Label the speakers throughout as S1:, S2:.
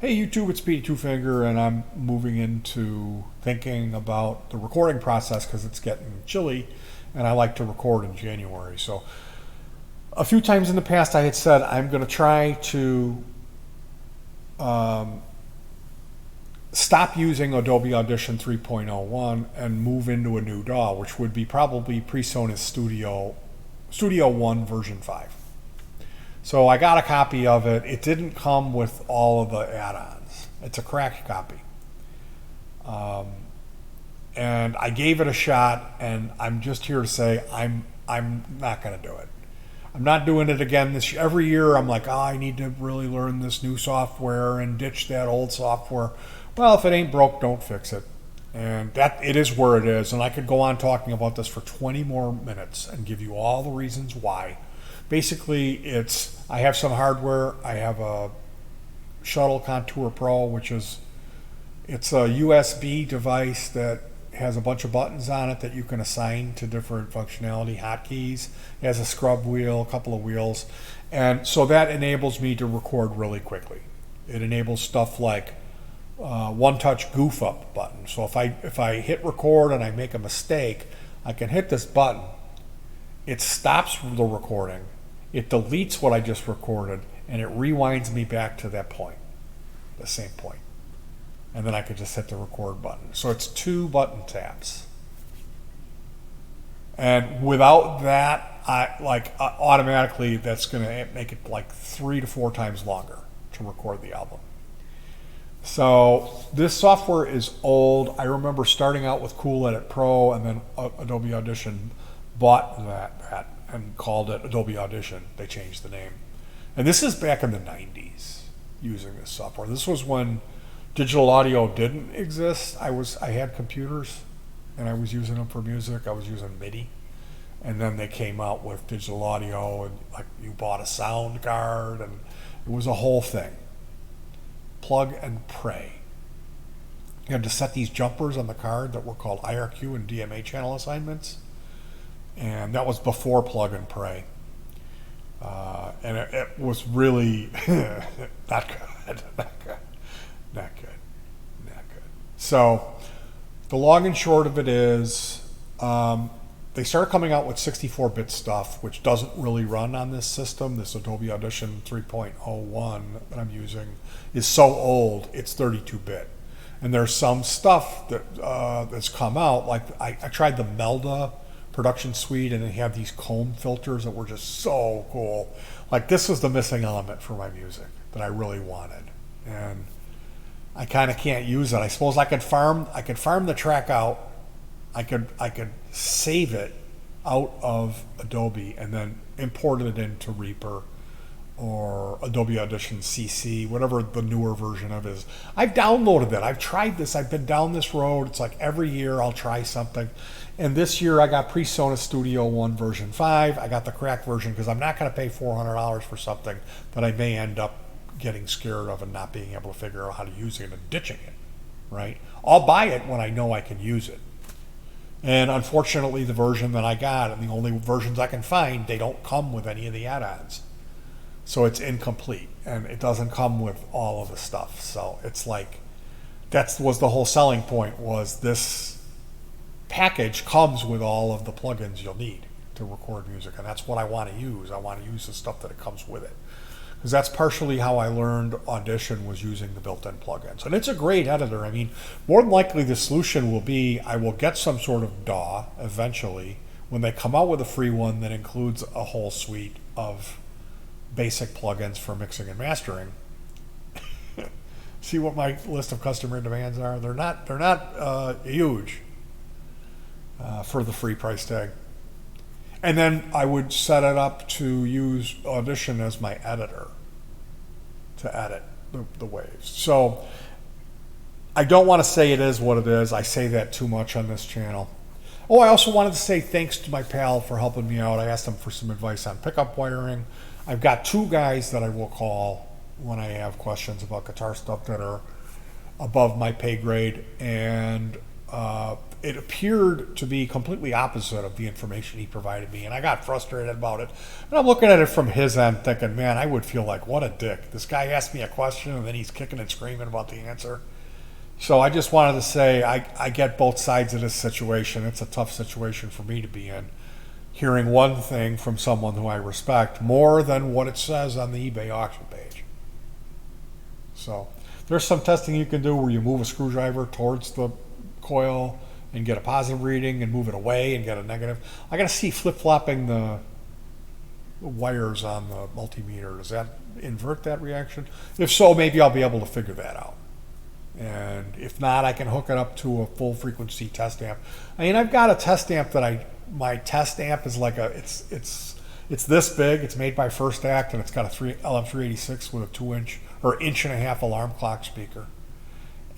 S1: Hey YouTube, it's Petey Two Finger, and I'm moving into thinking about the recording process because it's getting chilly, and I like to record in January. So, a few times in the past, I had said I'm going to try to um, stop using Adobe Audition 3.01 and move into a new DAW, which would be probably PreSonus Studio One version 5. So I got a copy of it. It didn't come with all of the add-ons. It's a cracked copy. Um, and I gave it a shot, and I'm just here to say I'm not going to do it. I'm not doing it again this year. Every year I'm like, I need to really learn this new software and ditch that old software. Well, if it ain't broke, don't fix it. And that it is where it is. And I could go on talking about this for 20 more minutes and give you all the reasons why. Basically, I have some hardware. I have a Shuttle Pro, which it's a USB device that has a bunch of buttons on it that you can assign to different functionality hotkeys. It has a scrub wheel, a couple of wheels, and so that enables me to record really quickly. It enables stuff like one-touch goof up button. So if I hit record and I make a mistake, I can hit this button. It stops the recording. It deletes what I just recorded, and it rewinds me back to that point, the same point. And then I could just hit the record button. So it's 2 button taps. And without that, automatically that's going to make it like 3 to 4 times longer to record the album. So this software is old. I remember starting out with Cool Edit Pro, and then Adobe Audition bought that and called it Adobe Audition. They changed the name. And this is back in the 90s using this software. This was when digital audio didn't exist. I had computers and I was using them for music. I was using MIDI. And then they came out with digital audio, and like you bought a sound card, and it was a whole thing. Plug and pray. You had to set these jumpers on the card that were called IRQ and DMA channel assignments. And that was before plug and pray. And it was really not good, not good, not good, not good. So the long and short of it is they started coming out with 64-bit stuff, which doesn't really run on this system. This Adobe Audition 3.01 that I'm using is so old, it's 32-bit. And there's some stuff that's come out, like I tried the Melda production suite, and they have these comb filters that were just so cool. Like, this was the missing element for my music that I really wanted, and I kind of can't use it. I suppose I could farm the track out. I could save it out of Adobe and then import it into Reaper or Adobe Audition CC, whatever the newer version of it is. I've downloaded that. I've tried this. I've been down this road. It's like every year I'll try something. And this year I got PreSonus Studio One version 5. I got the cracked version because I'm not going to pay $400 for something that I may end up getting scared of and not being able to figure out how to use it and ditching it, right? I'll buy it when I know I can use it. And unfortunately, the version that I got, and the only versions I can find, they don't come with any of the add-ons. So it's incomplete, and it doesn't come with all of the stuff. So it's like, that was the whole selling point, was this package comes with all of the plugins you'll need to record music, and that's what I want to use. I want to use the stuff that it comes with it. Because that's partially how I learned Audition, was using the built-in plugins. And it's a great editor. I mean, more than likely the solution will be I will get some sort of DAW eventually when they come out with a free one that includes a whole suite of basic plugins for mixing and mastering. See what my list of customer demands are? They're not huge for the free price tag. And then I would set it up to use Audition as my editor to edit the waves. So I don't want to say it is what it is. I say that too much on this channel. Oh, I also wanted to say thanks to my pal for helping me out. I asked him for some advice on pickup wiring. I've got 2 guys that I will call when I have questions about guitar stuff that are above my pay grade, and it appeared to be completely opposite of the information he provided me, and I got frustrated about it. And I'm looking at it from his end thinking, man, I would feel like, what a dick. This guy asked me a question and then he's kicking and screaming about the answer. So I just wanted to say I get both sides of this situation. It's a tough situation for me to be in, hearing one thing from someone who I respect more than what it says on the eBay auction page. So there's some testing you can do where you move a screwdriver towards the coil and get a positive reading and move it away and get a negative. I got to see flip-flopping the wires on the multimeter. Does that invert that reaction? If so, maybe I'll be able to figure that out. And if not, I can hook it up to a full frequency test amp. I mean, I've got a test amp that my test amp is like it's this big. It's made by First Act, and it's got a LM386 with a 2-inch or 1.5-inch alarm clock speaker.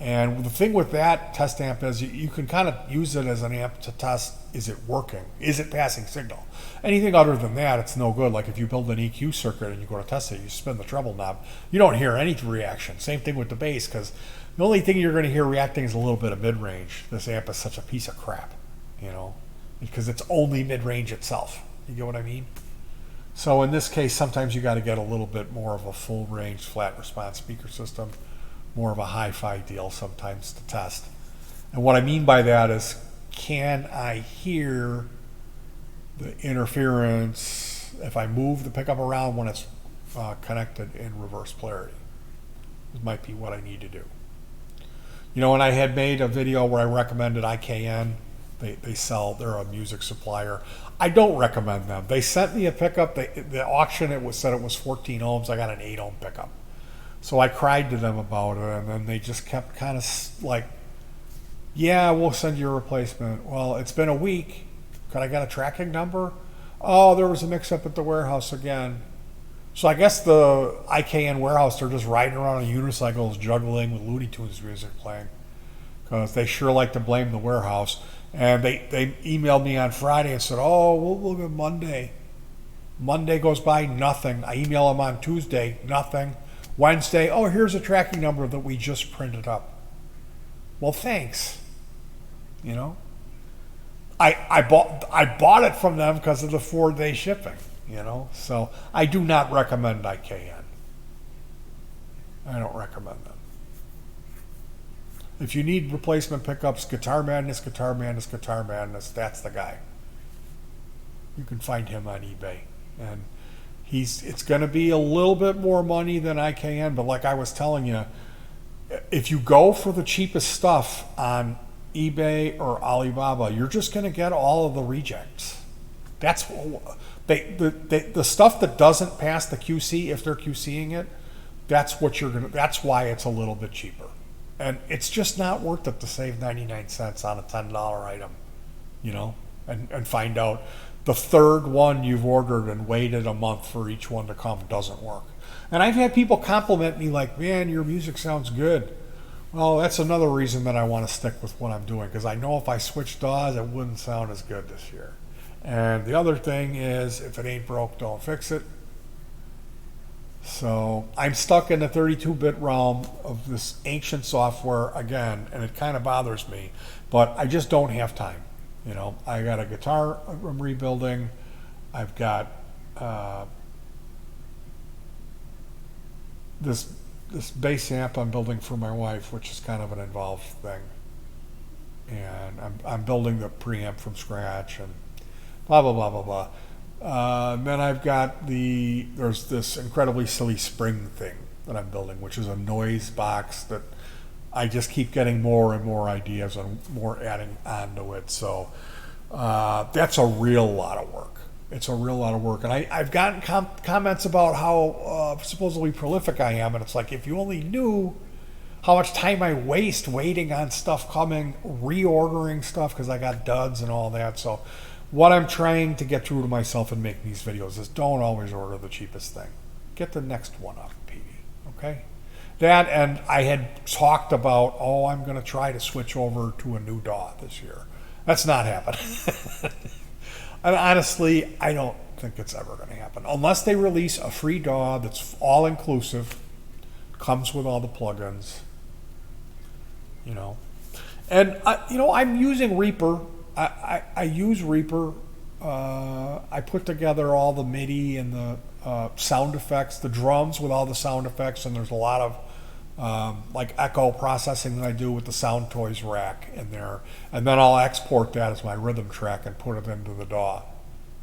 S1: And the thing with that test amp is you can kind of use it as an amp to test, is it working? Is it passing signal? Anything other than that, it's no good. Like if you build an EQ circuit and you go to test it, you spin the treble knob, you don't hear any reaction. Same thing with the bass, because the only thing you're going to hear reacting is a little bit of mid-range. This amp is such a piece of crap, because it's only mid-range itself. You get what I mean? So in this case, sometimes you got to get a little bit more of a full-range flat response speaker system, more of a hi-fi deal sometimes to test. And what I mean by that is, can I hear the interference if I move the pickup around when it's connected in reverse polarity? This might be what I need to do. And I had made a video where I recommended IKN. They're a music supplier. I don't recommend them. They sent me a pickup. The auction, said it was 14 ohms. I got an 8 ohm pickup. So I cried to them about it, and then they just kept kind of like, yeah, we'll send you a replacement. Well, it's been a week. Could I get a tracking number? Oh, there was a mix-up at the warehouse again. So I guess the IKN warehouse, they're just riding around on unicycles, juggling with Looney Tunes music playing, because they sure like to blame the warehouse. And they emailed me on Friday and said, oh, we'll look at Monday. Monday goes by, nothing. I email them on Tuesday, nothing. Wednesday, oh, here's a tracking number that we just printed up. Well, thanks. I bought it from them because of the 4-day shipping. So I do not recommend IKN. I don't recommend them. If you need replacement pickups, Guitar Madness, that's the guy. You can find him on eBay. And it's going to be a little bit more money than IKN, but like I was telling you, if you go for the cheapest stuff on eBay or Alibaba, you're just going to get all of the rejects. That's the stuff that doesn't pass the QC, if they're QCing it, that's why it's a little bit cheaper. And it's just not worth it to save 99 cents on a $10 item, and find out the third one you've ordered and waited a month for each one to come doesn't work. And I've had people compliment me like, man, your music sounds good. Well, that's another reason that I want to stick with what I'm doing, because I know if I switch DAWs, it wouldn't sound as good this year. And the other thing is, if it ain't broke, don't fix it. So I'm stuck in the 32-bit realm of this ancient software again, and it kind of bothers me, but I just don't have time. I got a guitar I'm rebuilding. I've got this bass amp I'm building for my wife, which is kind of an involved thing. And I'm building the preamp from scratch and blah, blah, blah, blah, blah. Then I've got there's this incredibly silly spring thing that I'm building, which is a noise box that I just keep getting more and more ideas and more adding onto it. So that's a real lot of work. It's a real lot of work. And I've gotten comments about how supposedly prolific I am. And it's like, if you only knew how much time I waste waiting on stuff coming, reordering stuff because I got duds and all that. So what I'm trying to get through to myself and make these videos is don't always order the cheapest thing. Get the next one up, Petey. Okay? That, and I had talked about, I'm going to try to switch over to a new DAW this year. That's not happening. And honestly, I don't think it's ever going to happen. Unless they release a free DAW that's all-inclusive, comes with all the plugins, And I'm using Reaper. I use Reaper. I put together all the MIDI and the sound effects, the drums with all the sound effects, and there's a lot of like echo processing that I do with the Sound Toys rack in there. And then I'll export that as my rhythm track and put it into the DAW.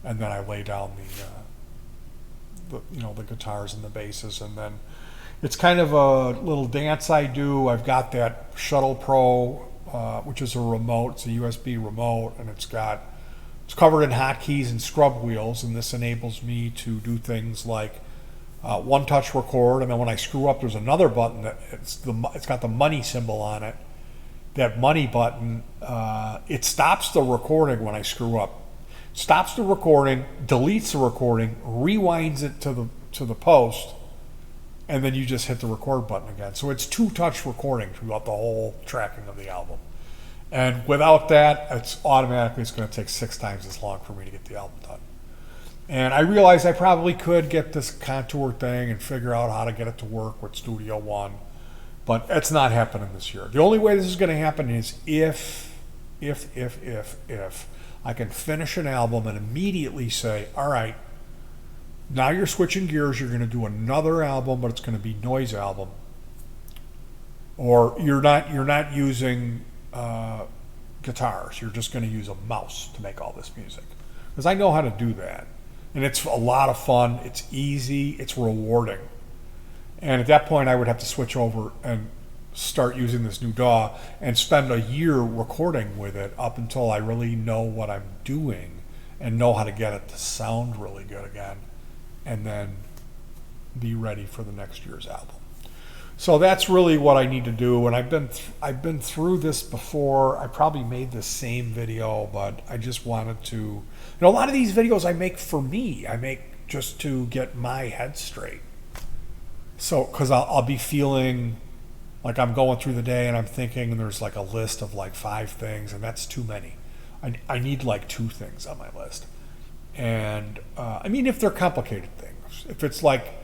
S1: And then I lay down the guitars and the basses, and then it's kind of a little dance I do. I've got that Shuttle Pro, which is a remote. It's a USB remote, and it's covered in hotkeys and scrub wheels, and this enables me to do things like one-touch record, and then when I screw up, there's another button that it's got the money symbol on it. That money button, it stops the recording when I screw up. Stops the recording, deletes the recording, rewinds it to the post, and then you just hit the record button again. So it's two-touch recording throughout the whole tracking of the album. And without that, it's going to take 6 times as long for me to get the album done. And I realized I probably could get this contour thing and figure out how to get it to work with Studio One, but it's not happening this year. The only way this is going to happen is if I can finish an album and immediately say, all right, now you're switching gears, you're going to do another album, but it's going to be noise album. Or you're not using guitars, you're just going to use a mouse to make all this music. Because I know how to do that. And it's a lot of fun, it's easy, it's rewarding. And at that point I would have to switch over and start using this new DAW and spend a year recording with it up until I really know what I'm doing and know how to get it to sound really good again, and then be ready for the next year's album. So that's really what I need to do, and I've been through this before. I probably made the same video, but I just wanted to, a lot of these videos I make for me. I make just to get my head straight. So, because I'll be feeling like I'm going through the day and I'm thinking, and there's like a list of like 5 things, and that's too many. I need like 2 things on my list. And if they're complicated things, if it's like,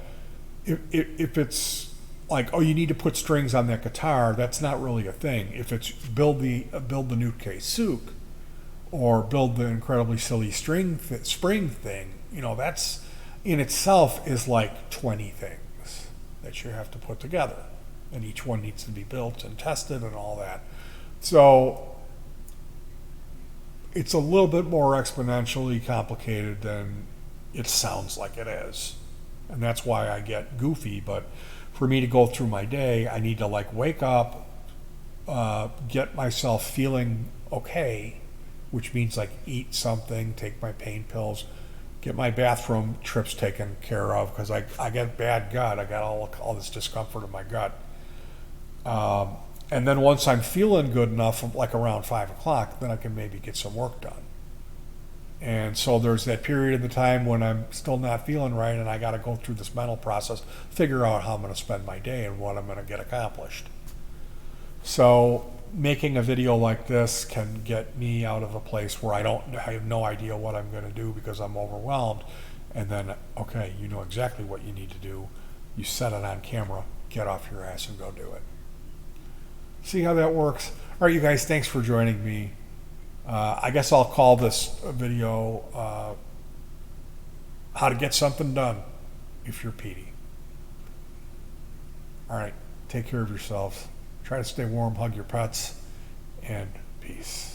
S1: if it's like, oh, you need to put strings on that guitar, that's not really a thing. If it's build the Nutke Souk, or build the incredibly silly spring thing, that's in itself is like 20 things that you have to put together. And each one needs to be built and tested and all that. So it's a little bit more exponentially complicated than it sounds like it is. And that's why I get goofy. But for me to go through my day, I need to like wake up, get myself feeling okay, which means like eat something, take my pain pills, get my bathroom trips taken care of, because I get bad gut. I got all this discomfort in my gut. And then once I'm feeling good enough, like around 5 o'clock, then I can maybe get some work done. And so there's that period of the time when I'm still not feeling right, and I got to go through this mental process, figure out how I'm going to spend my day and what I'm going to get accomplished. So making a video like this can get me out of a place where I have no idea what I'm going to do because I'm overwhelmed. And then, okay, you know exactly what you need to do. You set it on camera, get off your ass and go do it. See how that works? All right, you guys, thanks for joining me. I guess I'll call this video how to get something done if you're Petey. All right, take care of yourselves. Try to stay warm, hug your pets, and peace.